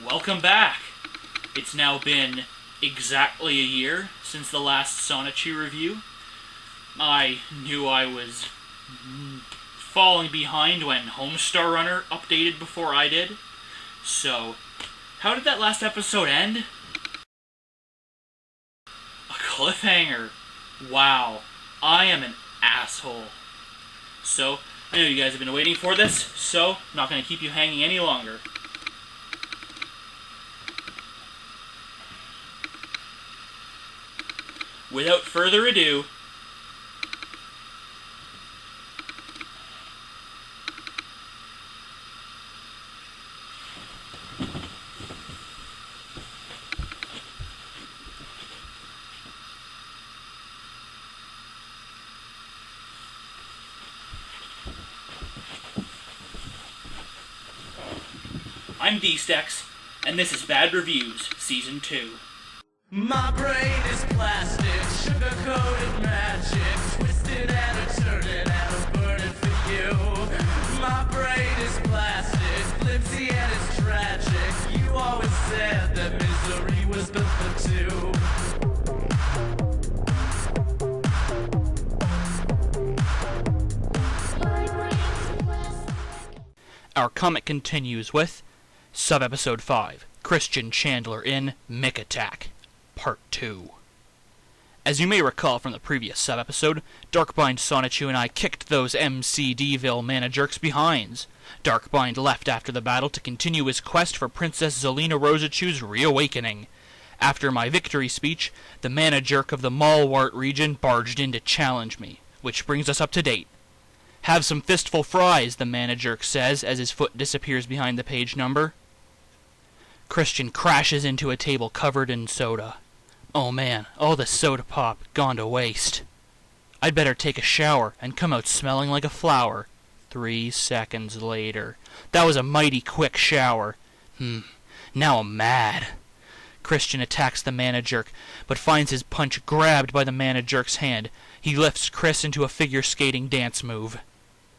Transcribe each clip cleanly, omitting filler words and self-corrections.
Welcome back! It's now been exactly a year since the last Sonichu review. I knew I was falling behind when Homestar Runner updated before I did. So, how did that last episode end? A cliffhanger. Wow, I am an asshole. So, I know you guys have been waiting for this, so I'm not going to keep you hanging any longer. Without further ado, I'm DStecks, and this is Bad Reviews, Season 2. My brain is plastic, sugar-coated magic, twisted and turning and a burning for you. My brain is plastic, flimsy and it's tragic. You always said that misery was built for two. Our comic continues with Subepisode 5, Christian Chandler in Mick Attack, Part 2. As you may recall from the previous sub-episode, Darkbind, Sonichu, and I kicked those MCDville mana-jerks behinds. Darkbind left after the battle to continue his quest for Princess Zelina Rosachu's reawakening. After my victory speech, the mana-jerk of the Malwart region barged in to challenge me, which brings us up to date. Have some fistful fries, the mana-jerk says as his foot disappears behind the page number. Christian crashes into a table covered in soda. Oh man, all the soda pop gone to waste. I'd better take a shower and come out smelling like a flower. 3 seconds later. That was a mighty quick shower. Now I'm mad. Christian attacks the mana-jerk, but finds his punch grabbed by the mana-jerk's hand. He lifts Chris into a figure-skating dance move.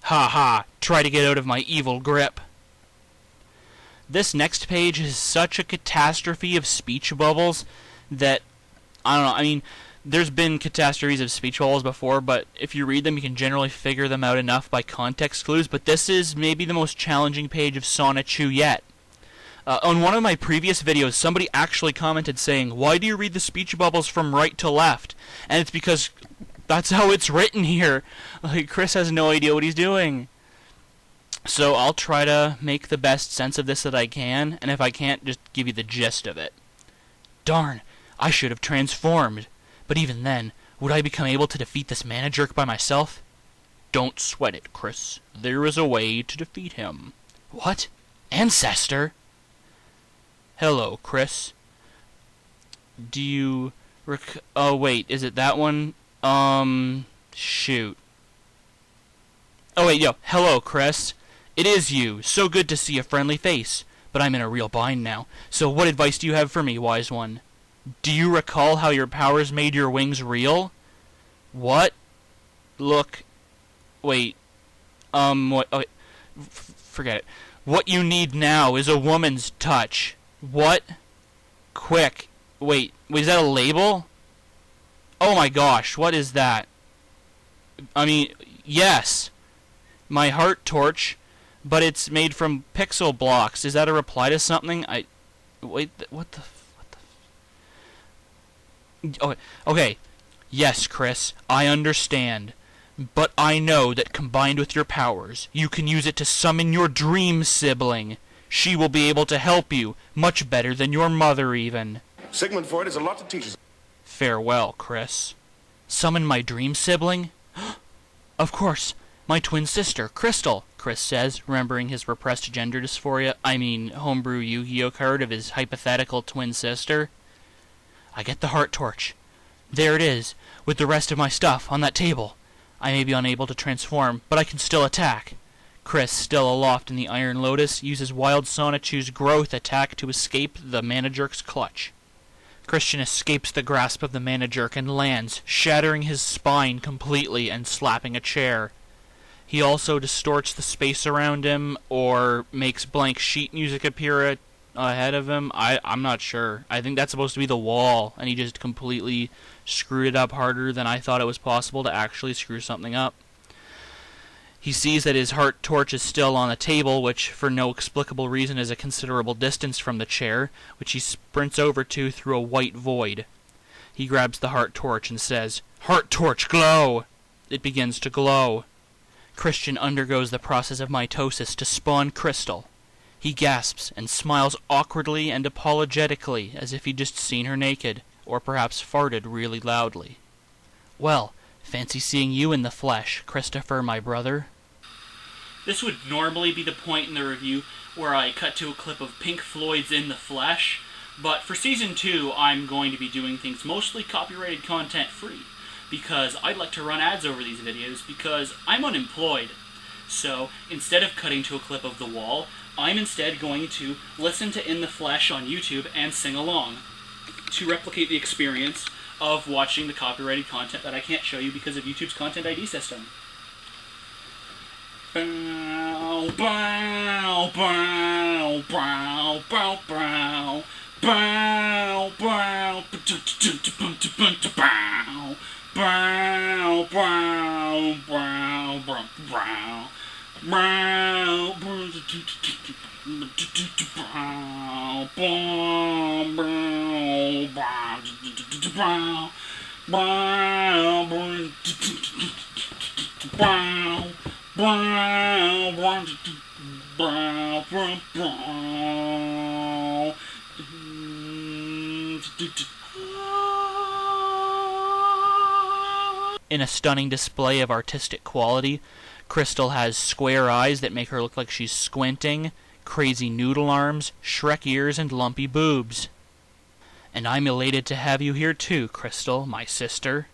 Ha ha, try to get out of my evil grip. This next page is such a catastrophe of speech bubbles that, I don't know, I mean, there's been catastrophes of speech bubbles before, but if you read them, you can generally figure them out enough by context clues, but this is maybe the most challenging page of Sonichu yet. On one of my previous videos, somebody actually commented saying, why do you read the speech bubbles from right to left? And it's because that's how it's written here. Like, Chris has no idea what he's doing. So I'll try to make the best sense of this that I can, and if I can't, just give you the gist of it. Darn, I should have transformed. But even then, would I become able to defeat this mana-jerk by myself? Don't sweat it, Chris. There is a way to defeat him. What? Ancestor? Hello, Chris. Do you oh, wait, is it that one? Shoot. Oh, wait, yo, hello, Chris. It is you. So good to see a friendly face. But I'm in a real bind now. So what advice do you have for me, wise one? Do you recall how your powers made your wings real? What? Look. Wait. What? Oh, wait. Forget it. What you need now is a woman's touch. What? Quick. Wait, is that a label? Oh my gosh, what is that? I mean, yes. My heart torch, but it's made from pixel blocks. Is that a reply to something? Wait, what the... Oh, okay. Yes, Chris, I understand. But I know that combined with your powers, you can use it to summon your dream sibling. She will be able to help you, much better than your mother even. Sigmund Freud has a lot to teach us. Farewell, Chris. Summon my dream sibling? Of course, my twin sister, Crystal, Chris says, remembering his repressed gender dysphoria, homebrew Yu-Gi-Oh card of his hypothetical twin sister. I get the heart torch. There it is, with the rest of my stuff on that table. I may be unable to transform, but I can still attack. Chris, still aloft in the Iron Lotus, uses Wild Sonichu's growth attack to escape the mana-jerk's clutch. Christian escapes the grasp of the mana-jerk and lands, shattering his spine completely and slapping a chair. He also distorts the space around him, or makes blank sheet music appear ahead of him? I'm not sure. I think that's supposed to be the wall, and he just completely screwed it up harder than I thought it was possible to actually screw something up. He sees that his heart torch is still on the table, which for no explicable reason is a considerable distance from the chair, which he sprints over to through a white void. He grabs the heart torch and says, "Heart torch, glow!" It begins to glow. Christian undergoes the process of mitosis to spawn Crystal. He gasps and smiles awkwardly and apologetically, as if he'd just seen her naked, or perhaps farted really loudly. "Well, fancy seeing you in the flesh, Christopher, my brother." This would normally be the point in the review where I cut to a clip of Pink Floyd's In the Flesh, but for Season 2, I'm going to be doing things mostly copyrighted content free, because I'd like to run ads over these videos because I'm unemployed. So, instead of cutting to a clip of The Wall, I'm instead going to listen to In the Flesh on YouTube and sing along, to replicate the experience of watching the copyrighted content that I can't show you because of YouTube's Content ID system. Bow, bow, bow, bow, bow, bow. Bow, bow, bow, bow, bow, bow, bow, In a stunning display of artistic quality, Crystal has square eyes that make her look like she's squinting, crazy noodle arms, Shrek ears, and lumpy boobs. And I'm elated to have you here too, Crystal, my sister.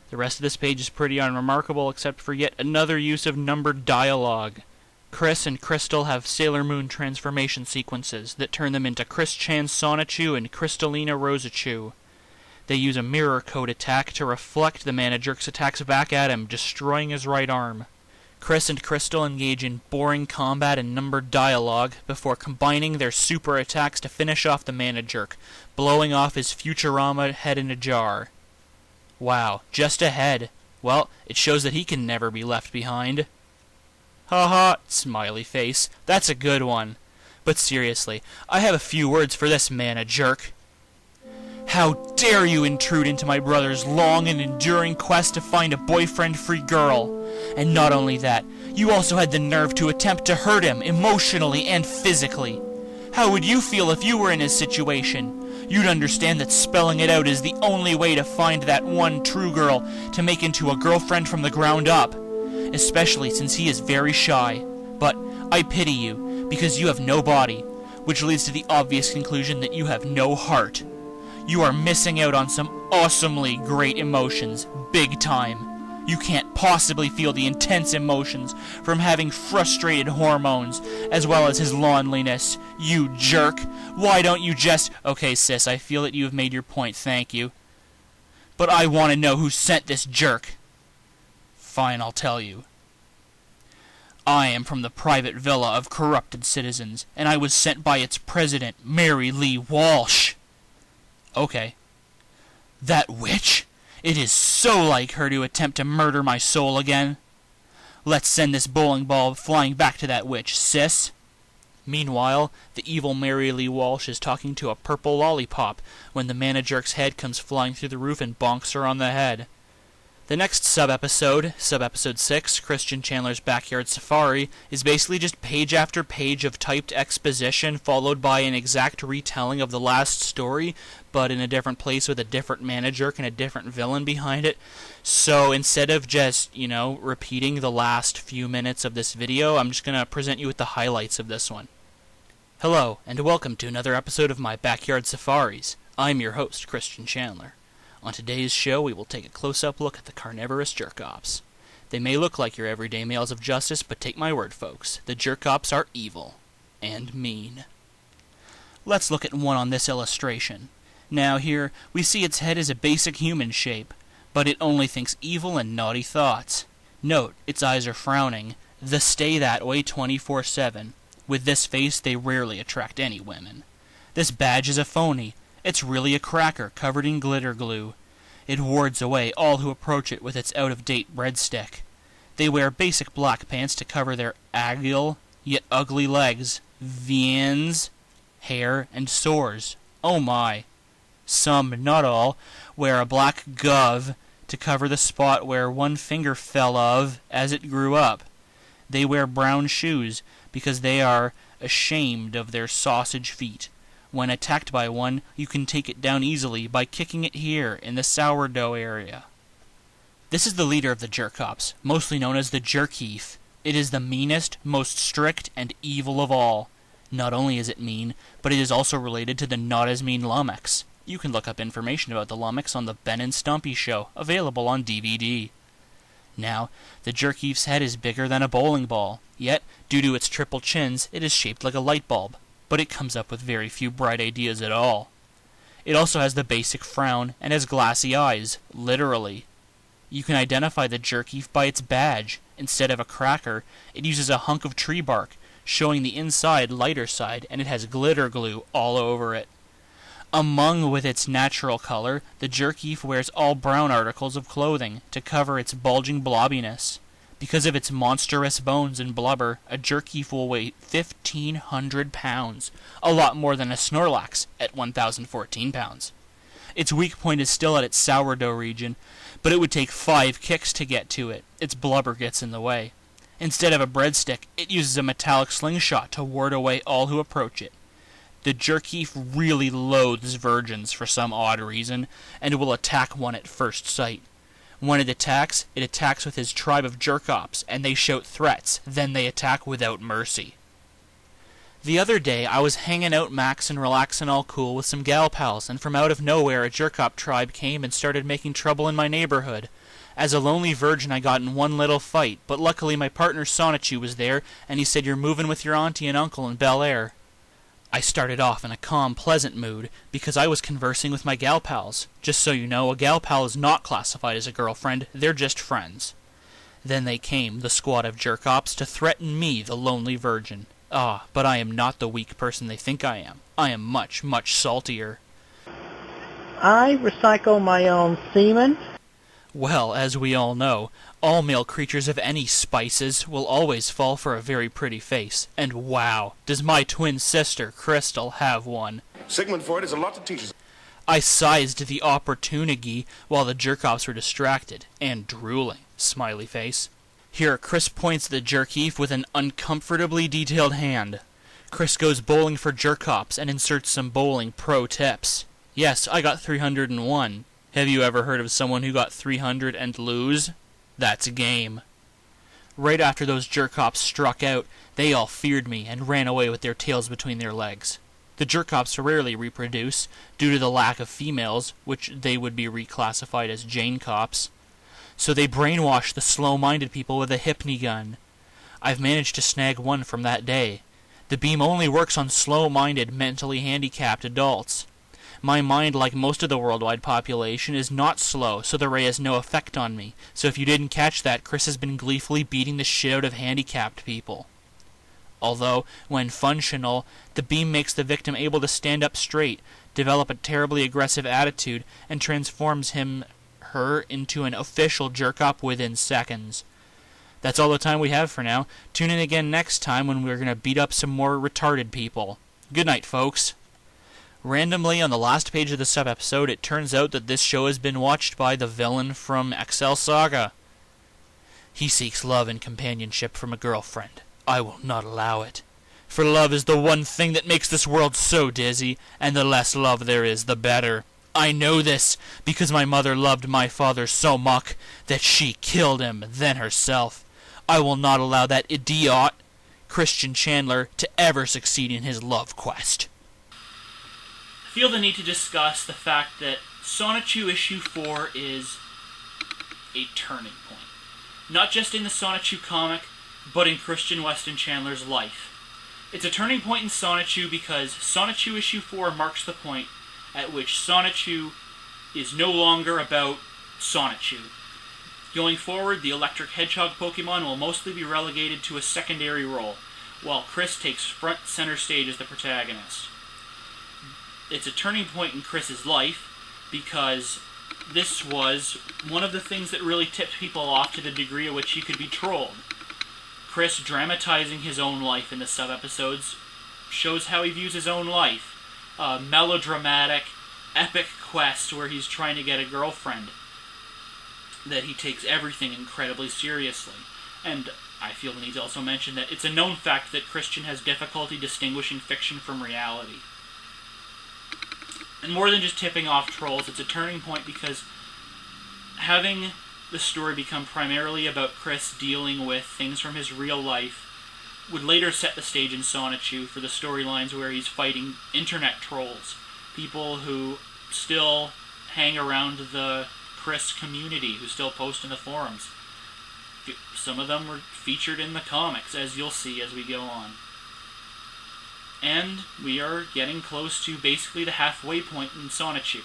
The rest of this page is pretty unremarkable except for yet another use of numbered dialogue. Chris and Crystal have Sailor Moon transformation sequences that turn them into Chris Chan Sonichu and Crystalina Rosachu. They use a mirror code attack to reflect the Mana-Jerk's attacks back at him, destroying his right arm. Chris and Crystal engage in boring combat and numbered dialogue before combining their super attacks to finish off the Mana-Jerk, blowing off his Futurama head in a jar. Wow, just a head. Well, it shows that he can never be left behind. Haha, smiley face. That's a good one. But seriously, I have a few words for this Mana-Jerk. How dare you intrude into my brother's long and enduring quest to find a boyfriend-free girl? And not only that, you also had the nerve to attempt to hurt him emotionally and physically. How would you feel if you were in his situation? You'd understand that spelling it out is the only way to find that one true girl to make into a girlfriend from the ground up. Especially since he is very shy. But I pity you, because you have no body, which leads to the obvious conclusion that you have no heart. You are missing out on some awesomely great emotions, big time. You can't possibly feel the intense emotions from having frustrated hormones, as well as his loneliness. You jerk. Why don't you just... Okay, sis, I feel that you have made your point, thank you. But I want to know who sent this jerk. Fine, I'll tell you. I am from the private villa of corrupted citizens, and I was sent by its president, Mary Lee Walsh. Okay. That witch? It is so like her to attempt to murder my soul again. Let's send this bowling ball flying back to that witch, sis. Meanwhile, the evil Mary Lee Walsh is talking to a purple lollipop when the Mana-Jerk's head comes flying through the roof and bonks her on the head. The next sub-episode, Subepisode 6, Christian Chandler's Backyard Safari, is basically just page after page of typed exposition followed by an exact retelling of the last story, but in a different place with a different Mana-Jerk and a different villain behind it. So instead of just, repeating the last few minutes of this video, I'm just going to present you with the highlights of this one. Hello, and welcome to another episode of my Backyard Safaris. I'm your host, Christian Chandler. On today's show, we will take a close-up look at the carnivorous jerk-ops. They may look like your everyday males of justice, but take my word, folks, the jerk-ops are evil. And mean. Let's look at one on this illustration. Now here, we see its head is a basic human shape, but it only thinks evil and naughty thoughts. Note, its eyes are frowning, the stay that way 24/7. With this face, they rarely attract any women. This badge is a phony. It's really a cracker covered in glitter glue. It wards away all who approach it with its out-of-date breadstick. They wear basic black pants to cover their agile, yet ugly legs, veins, hair, and sores. Oh my. Some, not all, wear a black glove to cover the spot where one finger fell off as it grew up. They wear brown shoes because they are ashamed of their sausage feet. When attacked by one, you can take it down easily by kicking it here in the sourdough area. This is the leader of the jerk-ops, mostly known as the jerk-thief. It is the meanest, most strict, and evil of all. Not only is it mean, but it is also related to the not-as-mean Lummox. You can look up information about the Lummox on the Ben and Stumpy Show, available on DVD. Now, the jerk-thief's head is bigger than a bowling ball, yet, due to its triple chins, it is shaped like a light bulb, but it comes up with very few bright ideas at all. It also has the basic frown and has glassy eyes, literally. You can identify the jerk-thief by its badge. Instead of a cracker, it uses a hunk of tree bark, showing the inside lighter side, and it has glitter glue all over it. Among with its natural color, the jerk-thief wears all brown articles of clothing to cover its bulging blobbiness. Because of its monstrous bones and blubber, a jerk-thief will weigh 1,500 pounds, a lot more than a Snorlax at 1,014 pounds. Its weak point is still at its sourdough region, but it would take 5 kicks to get to it. Its blubber gets in the way. Instead of a breadstick, it uses a metallic slingshot to ward away all who approach it. The jerk-thief really loathes virgins for some odd reason, and will attack one at first sight. When it attacks with his tribe of jerk-ops, and they shout threats, then they attack without mercy. The other day, I was hanging out maxin' relaxin' all cool with some gal pals, and from out of nowhere a jerk-op tribe came and started making trouble in my neighborhood. As a lonely virgin, I got in one little fight, but luckily my partner Sonichu was there, and he said, "You're moving with your auntie and uncle in Bel Air." I started off in a calm, pleasant mood, because I was conversing with my gal pals. Just so you know, a gal pal is not classified as a girlfriend, they're just friends. Then they came, the squad of jerk-ops, to threaten me, the lonely virgin. Ah, but I am not the weak person they think I am. I am much, much saltier. I recycle my own semen. Well, as we all know, all male creatures of any spices will always fall for a very pretty face. And wow, does my twin sister, Crystal, have one. Sigmund Freud has a lot to teach us. I sized the opportunity while the jerk-offs were distracted, and drooling, smiley face. Here, Chris points at the jerk-thief with an uncomfortably detailed hand. Chris goes bowling for jerk-ops and inserts some bowling pro tips. Yes, I got 301. Have you ever heard of someone who got 300 and lose? That's game. Right after those jerk-ops struck out, they all feared me and ran away with their tails between their legs. The jerk-ops rarely reproduce, due to the lack of females, which they would be reclassified as Jane-cops. So they brainwash the slow-minded people with a hypni gun. I've managed to snag one from that day. The beam only works on slow-minded, mentally handicapped adults. My mind, like most of the worldwide population, is not slow, so the ray has no effect on me. So if you didn't catch that, Chris has been gleefully beating the shit out of handicapped people. Although, when functional, the beam makes the victim able to stand up straight, develop a terribly aggressive attitude, and transforms her into an official jerk-op within seconds. That's all the time we have for now. Tune in again next time when we're going to beat up some more retarded people. Good night, folks. Randomly, on the last page of the sub-episode, it turns out that this show has been watched by the villain from XL Saga. He seeks love and companionship from a girlfriend. I will not allow it. For love is the one thing that makes this world so dizzy, and the less love there is, the better. I know this, because my mother loved my father so much that she killed him, then herself. I will not allow that idiot, Christian Chandler, to ever succeed in his love quest. I feel the need to discuss the fact that Sonichu issue 4 is a turning point. Not just in the Sonichu comic, but in Christian Weston Chandler's life. It's a turning point in Sonichu because Sonichu issue 4 marks the point at which Sonichu is no longer about Sonichu. Going forward, the Electric Hedgehog Pokemon will mostly be relegated to a secondary role, while Chris takes front center stage as the protagonist. it's a turning point in Chris's life because this was one of the things that really tipped people off to the degree at which he could be trolled. Chris dramatizing his own life in the sub-episodes shows how he views his own life. A melodramatic, epic quest where he's trying to get a girlfriend. That he takes everything incredibly seriously. And I feel the need to also mention that it's a known fact that Christian has difficulty distinguishing fiction from reality. And more than just tipping off trolls, it's a turning point because having the story become primarily about Chris dealing with things from his real life would later set the stage in Sonichu for the storylines where he's fighting internet trolls, people who still hang around the Chris community, who still post in the forums. Some of them were featured in the comics, as you'll see as we go on. And we are getting close to basically the halfway point in Sonichu.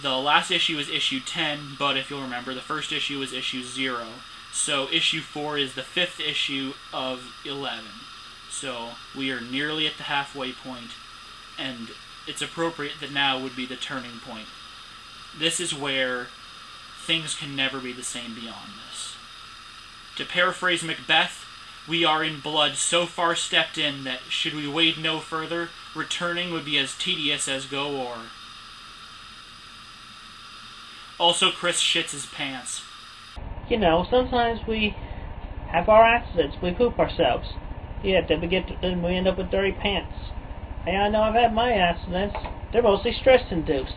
The last issue is issue 10, but if you'll remember, the first issue was issue 0. So issue 4 is the 5th issue of 11. So we are nearly at the halfway point, and it's appropriate that now would be the turning point. This is where things can never be the same beyond this. To paraphrase Macbeth, we are in blood so far stepped in that, should we wade no further, returning would be as tedious as go o'er. Also, Chris shits his pants. You know, sometimes we have our accidents. We poop ourselves. Yeah, then we end up with dirty pants. Hey, I know I've had my accidents. They're mostly stress-induced.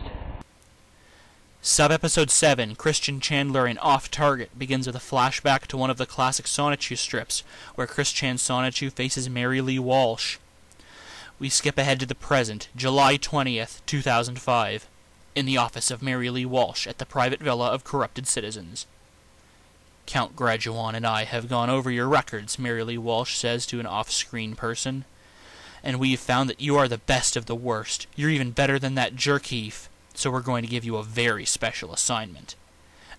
Sub-episode 7, Christian Chandler in Off Target, begins with a flashback to one of the classic Sonichu strips, where Christian Sonichu faces Mary Lee Walsh. We skip ahead to the present, July 20th, 2005, in the office of Mary Lee Walsh at the private villa of corrupted citizens. Count Graduan and I have gone over your records, Mary Lee Walsh says to an off-screen person, and we have found that you are the best of the worst. You're even better than that jerk-heaf. So we're going to give you a very special assignment.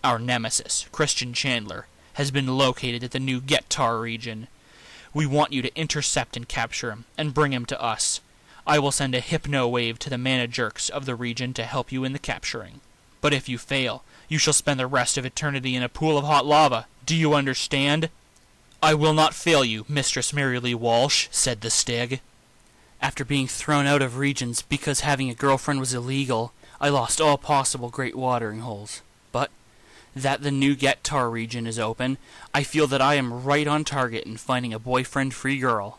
Our nemesis, Christian Chandler, has been located at the new Gettar region. We want you to intercept and capture him, and bring him to us. I will send a hypno-wave to the mana-jerks of the region to help you in the capturing. But if you fail, you shall spend the rest of eternity in a pool of hot lava. Do you understand? I will not fail you, Mistress Mary Lee Walsh, said the Stig. After being thrown out of regions because having a girlfriend was illegal, I lost all possible great watering holes. But that the new Gettar region is open, I feel that I am right on target in finding a boyfriend-free girl.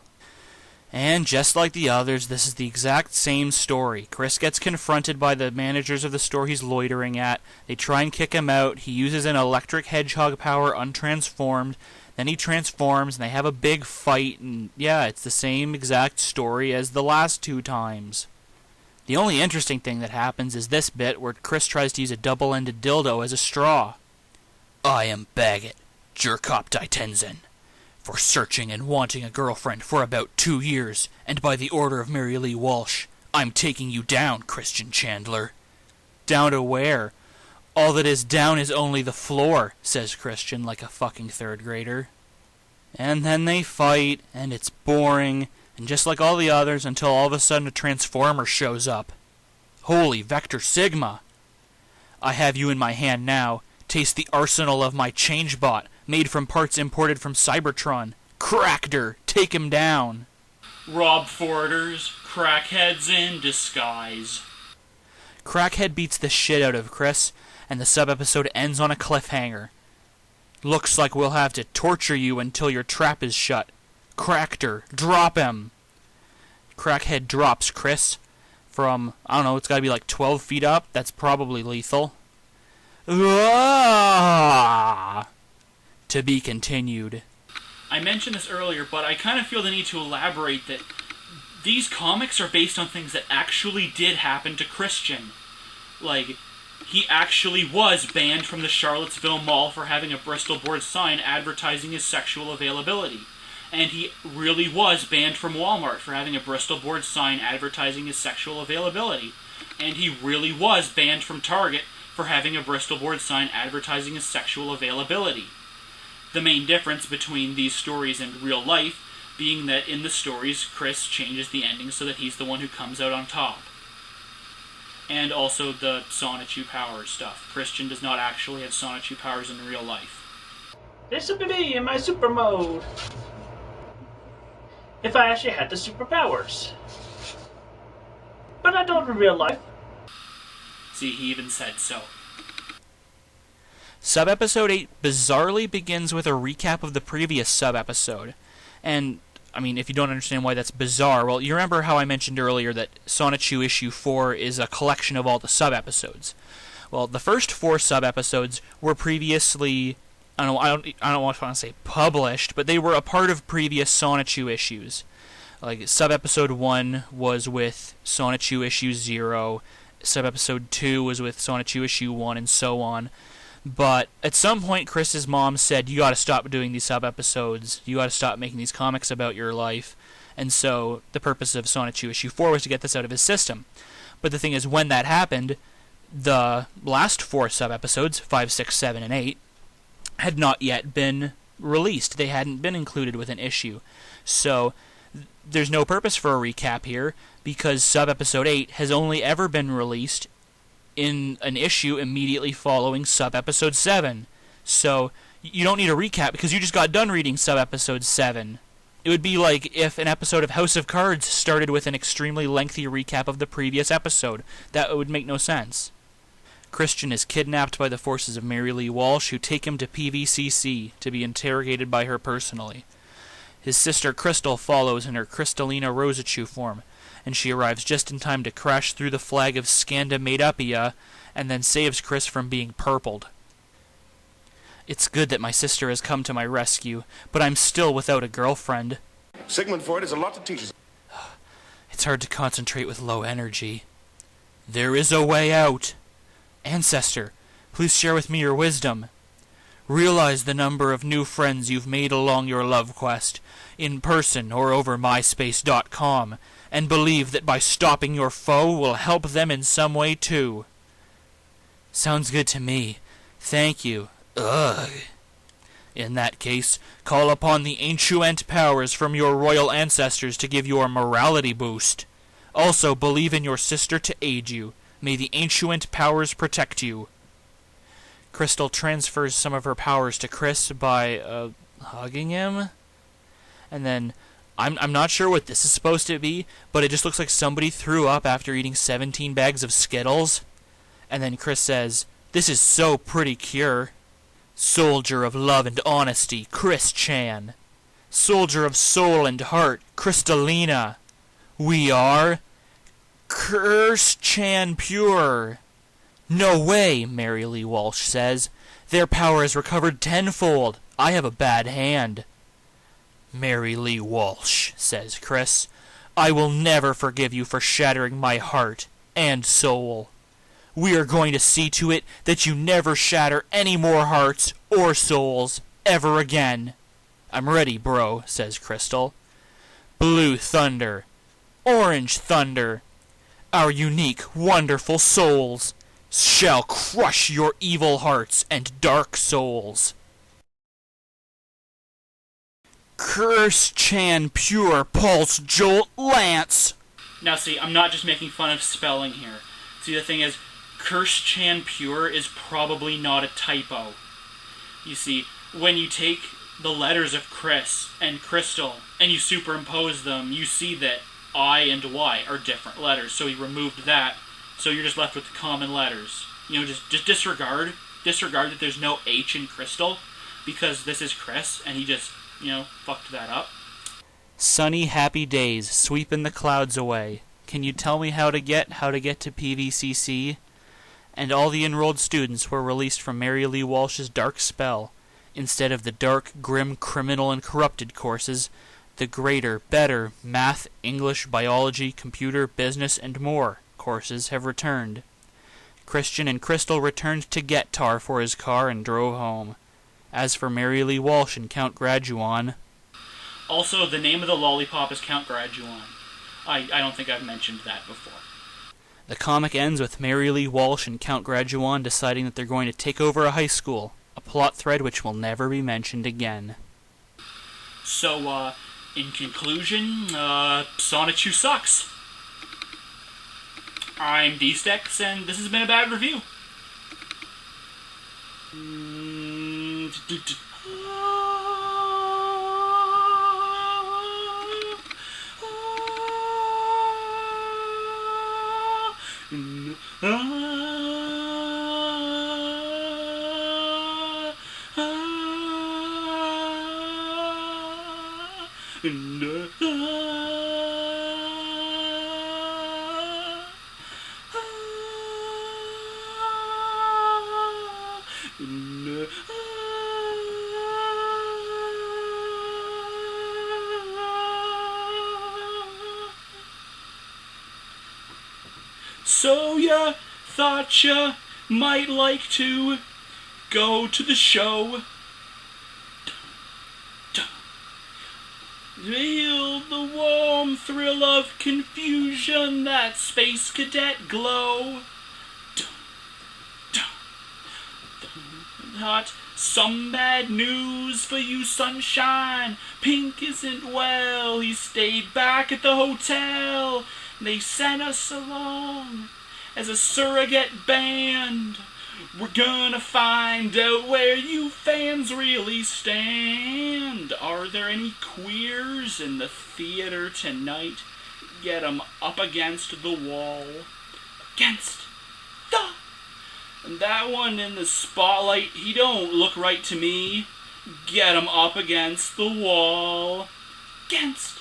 And just like the others, this is the exact same story. Chris gets confronted by the managers of the store he's loitering at. They try and kick him out. He uses an electric hedgehog power untransformed. Then he transforms, and they have a big fight. And yeah, it's the same exact story as the last 2 times. The only interesting thing that happens is this bit where Chris tries to use a double-ended dildo as a straw. I am Baggett, Jerkop Daitenzen, for searching and wanting a girlfriend for about 2 years, and by the order of Mary Lee Walsh, I'm taking you down, Christian Chandler. Down to where? All that is down is only the floor, says Christian like a fucking 3rd grader. And then they fight, and it's boring, and just like all the others, until all of a sudden a Transformer shows up. Holy Vector Sigma! I have you in my hand now. Taste the arsenal of my ChangeBot, made from parts imported from Cybertron. Crackter, take him down. Rob Forders, crackheads in disguise. Crackhead beats the shit out of Chris, and the sub-episode ends on a cliffhanger. Looks like we'll have to torture you until your trap is shut. Crackter, drop him! Crackhead drops Chris from, I don't know, it's gotta be like 12 feet up. That's probably lethal. Ah! To be continued. I mentioned this earlier, but I kind of feel the need to elaborate that these comics are based on things that actually did happen to Christian. Like, he actually was banned from the Charlottesville Mall for having a Bristol board sign advertising his sexual availability. And he really was banned from Walmart for having a Bristol board sign advertising his sexual availability. And he really was banned from Target for having a Bristol board sign advertising his sexual availability. The main difference between these stories and real life being that in the stories, Chris changes the ending so that he's the one who comes out on top. and also the Sonichu powers stuff. Christian does not actually have Sonichu powers in real life. This would be me in my super mode. If I actually had the superpowers. But I don't in real life. See, he even said so. Sub-episode 8 bizarrely begins with a recap of the previous sub-episode. And, I mean, if you don't understand why that's bizarre, well, you remember how I mentioned earlier that Sonichu issue 4 is a collection of all the sub-episodes. Well, the first 4 sub-episodes were previously, I don't want to say published, but they were a part of previous Sonichu issues. Like, sub-episode 1 was with Sonichu issue 0, sub-episode 2 was with Sonichu issue 1, and so on. But at some point, Chris's mom said, you gotta stop doing these sub-episodes, you gotta stop making these comics about your life. And so, the purpose of Sonichu issue 4 was to get this out of his system. But the thing is, when that happened, the last 4 sub-episodes, 5, 6, 7, and 8, had not yet been released. They hadn't been included with an issue. So, there's no purpose for a recap here, because sub-episode 8 has only ever been released in an issue immediately following sub-episode 7. So, you don't need a recap because you just got done reading sub-episode 7. It would be like if an episode of House of Cards started with an extremely lengthy recap of the previous episode. That would make no sense. Christian is kidnapped by the forces of Mary Lee Walsh, who take him to PVCC to be interrogated by her personally. His sister Crystal follows in her Crystalina Rosichu form, and she arrives just in time to crash through the flag of Scandamedapia and then saves Chris from being purpled. It's good that my sister has come to my rescue, but I'm still without a girlfriend. Sigmund Freud has a lot to teach us. It's hard to concentrate with low energy. There is a way out. Ancestor, please share with me your wisdom. Realize the number of new friends you've made along your love quest, in person or over myspace.com, and believe that by stopping your foe will help them in some way too. Sounds good to me. Thank you. Ugh. In that case, call upon the ancient powers from your royal ancestors to give you a morality boost. Also, believe in your sister to aid you. May the ancient powers protect you. Crystal transfers some of her powers to Chris by, hugging him? And then, I'm not sure what this is supposed to be, but it just looks like somebody threw up after eating 17 bags of Skittles. And then Chris says, this is so pretty cure. Soldier of love and honesty, Chris Chan. Soldier of soul and heart, Crystalina. We are Curse Chan Pure. No way, Mary Lee Walsh says. Their power is recovered tenfold. I have a bad hand. Mary Lee Walsh, says Chris. I will never forgive you for shattering my heart and soul. We are going to see to it that you never shatter any more hearts or souls ever again. I'm ready, bro, says Crystal. Blue thunder. Orange thunder. Our unique, wonderful souls shall crush your evil hearts and dark souls. Curse Chan Pure Pulse Jolt Lance. Now see, I'm not just making fun of spelling here. See, the thing is, Curse Chan Pure is probably not a typo. You see, when you take the letters of Chris and Crystal and you superimpose them, you see that I and Y are different letters. So he removed that. So you're just left with the common letters. You know, just disregard that there's no H in Crystal, because this is Chris, and he just, fucked that up. Sunny, happy days, sweeping the clouds away. Can you tell me how to get to PVCC? And all the enrolled students were released from Mary Lee Walsh's dark spell. Instead of the dark, grim, criminal, and corrupted courses, the greater, better math, English, biology, computer, business, and more courses have returned. Christian and Crystal returned to get Tar for his car and drove home. As for Mary Lee Walsh and Count Graduan... Also, the name of the lollipop is Count Graduan. I don't think I've mentioned that before. The comic ends with Mary Lee Walsh and Count Graduan deciding that they're going to take over a high school, a plot thread which will never be mentioned again. So, in conclusion, Sonichu sucks. I'm DStecks, and this has been a bad review. So ya thought ya might like to go to the show? Feel the warm thrill of confusion, that space cadet glow. Got some bad news for you, sunshine. Pink isn't well, he stayed back at the hotel. They sent us along as a surrogate band. We're gonna find out where you fans really stand. Are there any queers in the theater tonight? Get 'em up against the wall. Against the... And that one in the spotlight, he don't look right to me. Get 'em up against the wall. Against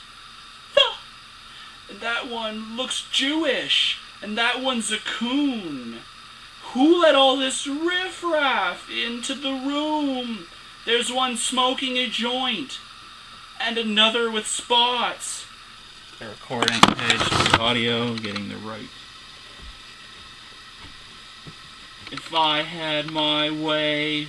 the... And that one looks Jewish. And that one's a coon. Who let all this riffraff into the room? There's one smoking a joint, and another with spots. They're recording, page the audio, getting the right. If I had my way,